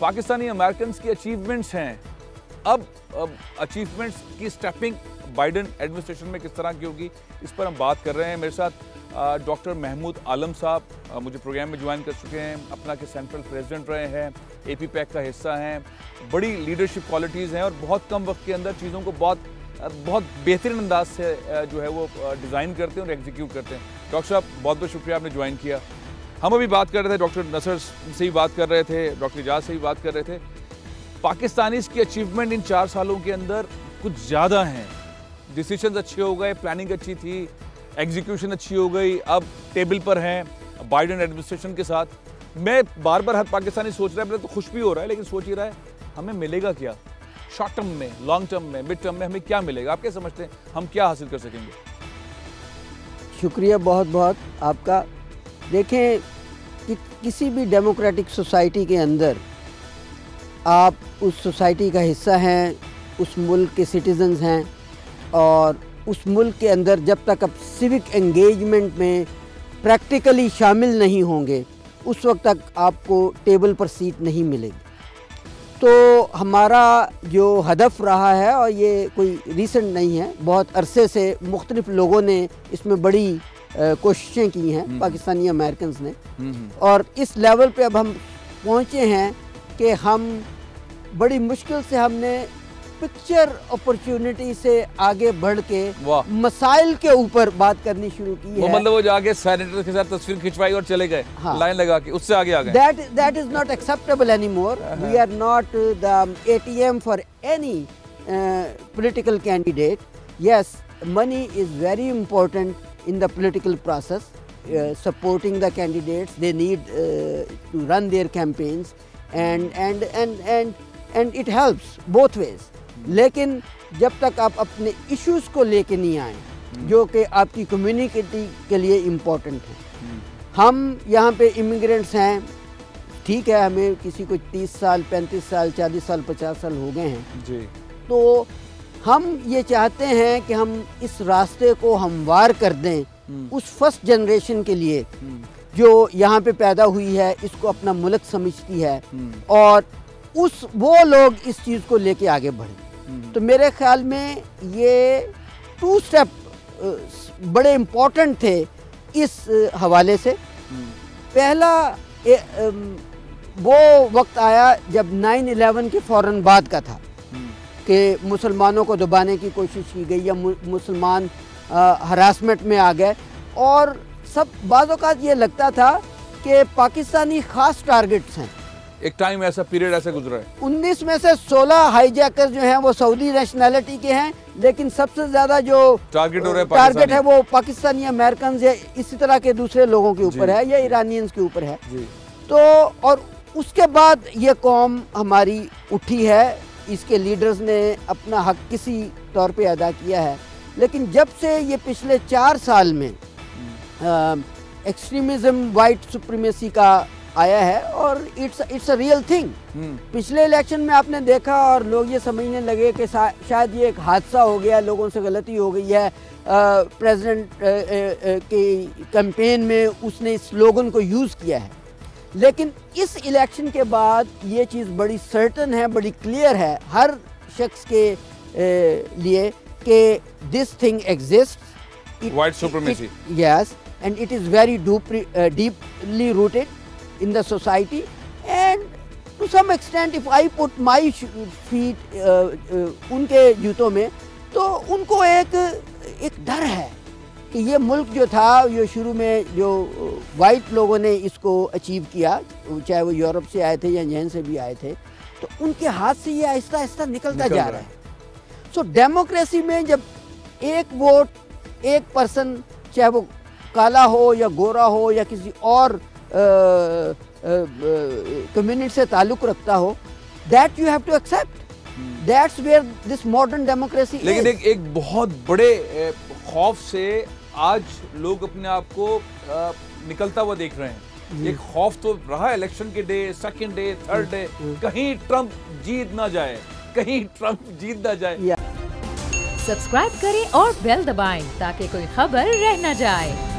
Pakistani American की achievements हैं, अब अचीवमेंट्स की स्टेपिंग बाइडन एडमिनिस्ट्रेशन में किस तरह की होगी, इस पर हम बात कर रहे हैं। मेरे साथ डॉक्टर महमूद आलम साहब मुझे प्रोग्राम में ज्वाइन कर चुके हैं, अपना के सेंट्रल प्रेसिडेंट रहे हैं, AP पैक का हिस्सा हैं, बड़ी लीडरशिप क्वालिटीज़ हैं और बहुत कम वक्त के अंदर चीज़ों को बहुत बेहतरीन अंदाज से जो है वो डिज़ाइन करते हैं और एग्जीक्यूट करते हैं। डॉक्टर साहब बहुत बहुत शुक्रिया आपने ज्वाइन किया। हम अभी बात कर रहे थे, डॉक्टर नसर से ही बात कर रहे थे, डॉक्टर इजाज़ से ही बात कर रहे थे, पाकिस्तानीज़ की अचीवमेंट इन 4 सालों के अंदर कुछ ज़्यादा हैं। डिसीजंस अच्छे हो गए, प्लानिंग अच्छी थी, एग्जीक्यूशन अच्छी हो गई, अब टेबल पर हैं बाइडन एडमिनिस्ट्रेशन के साथ। मैं बार बार हर पाकिस्तानी सोच रहा है, पहले तो खुश भी हो रहा है, लेकिन सोच ही रहा है हमें मिलेगा क्या शॉर्ट टर्म में, लॉन्ग टर्म में, मिड टर्म में, हमें क्या मिलेगा? आप क्या समझते हैं हम क्या हासिल कर सकेंगे? शुक्रिया बहुत बहुत आपका। देखें कि किसी भी डेमोक्रेटिक सोसाइटी के अंदर आप उस सोसाइटी का हिस्सा हैं, उस मुल्क के सिटीजन्स हैं, और उस मुल्क के अंदर जब तक आप सिविक एंगेजमेंट में प्रैक्टिकली शामिल नहीं होंगे उस वक्त तक आपको टेबल पर सीट नहीं मिलेगी। तो हमारा जो हदफ रहा है, और ये कोई रीसेंट नहीं है, बहुत अरसे से मुख्तलिफ लोगों ने इसमें बड़ी कोशिशें की हैं, पाकिस्तानी अमेरिकन्स ने, और इस लेवल पे अब हम पहुँचे हैं कि हम बड़ी मुश्किल से हमने पिक्चर अपॉर्चुनिटी से आगे बढ़ के मसाइल के ऊपर बात करनी शुरू की है। मतलब वो जाके सेनेटर के साथ तस्वीर खिंचवाई और चले गए, हाँ, लाइन लगा के, उससे आगे आ गए। That is not acceptable anymore. We are not the ATM for any political candidate. Yes, money is very important in the political process. Supporting the candidates, they need to run their campaigns, and it helps both ways. लेकिन जब तक आप अपने issues को लेके नहीं आए जो कि आपकी कम्युनिटी के लिए इम्पोर्टेंट हैं। हम यहाँ पे इमिग्रेंट्स हैं, ठीक है, हमें किसी को 30 साल, 35 साल, 40 साल, 50 साल हो गए हैं जी। तो हम ये चाहते हैं कि हम इस रास्ते को हमवार कर दें उस फर्स्ट जनरेशन के लिए जो यहाँ पे पैदा हुई है, इसको अपना मुल्क समझती है, और वो लोग इस चीज़ को लेके आगे बढ़ें। तो मेरे ख्याल में ये 2 स्टेप बड़े इम्पोर्टेंट थे इस हवाले से। पहला वो वक्त आया जब 9/11 के फ़ौरन बाद का था कि मुसलमानों को दबाने की कोशिश की गई, या मुसलमान हरासमेंट में आ गए, और सब बाज़ औक़ात ये लगता था कि पाकिस्तानी ख़ास टारगेट्स हैं। एक टाइम ऐसा पीरियड ऐसा गुजरा है। 19 में से 16 हाईजैकर्स जो हैं वो सऊदी नेशनैलिटी के हैं, लेकिन सबसे ज़्यादा जो टारगेट है वो पाकिस्तानी अमेरिकन या इसी तरह के दूसरे लोगों के ऊपर है, या ईरानियंस के ऊपर है। तो और उसके बाद ये कौम हमारी उठी है, इसके लीडर्स ने अपना हक किसी तौर पे अदा किया है। लेकिन जब से ये पिछले 4 साल में एक्सट्रीमिज़म, वाइट सुप्रीमेसी का आया है, और इट्स अ रियल थिंग। पिछले इलेक्शन में आपने देखा और लोग ये समझने लगे कि शायद ये एक हादसा हो गया, लोगों से गलती हो गई है, प्रेसिडेंट की कैंपेन में उसने इस स्लोगन को यूज़ किया है। लेकिन इस इलेक्शन के बाद ये चीज़ बड़ी सर्टन है, बड़ी क्लियर है हर शख्स के लिए कि this thing exists, white supremacy, yes, and it is very deeply rooted in the society, and to some extent if I put my feet उनके जूतों में, तो उनको एक डर है कि ये मुल्क जो था, ये शुरू में जो वाइट लोगों ने इसको अचीव किया, चाहे वो यूरोप से आए थे या जैन से भी आए थे, तो उनके हाथ से ये आहिस्ता आहिस्ता निकलता जा रहा है। सो डेमोक्रेसी में जब एक वोट, एक पर्सन, चाहे वो काला हो या गोरा हो या किसी और कम्युनिटी से ताल्लुक़ रखता हो, that you have to accept. That's where this modern democracy is. लेकिन एक बहुत बड़े खौफ से आज लोग अपने आप को निकलता हुआ देख रहे हैं। एक खौफ तो रहा इलेक्शन के day, second day, third day, कहीं ट्रंप जीत ना जाए, कहीं ट्रंप जीत ना जाए। सब्सक्राइब करें और बेल दबाएं ताकि कोई खबर रह न जाए।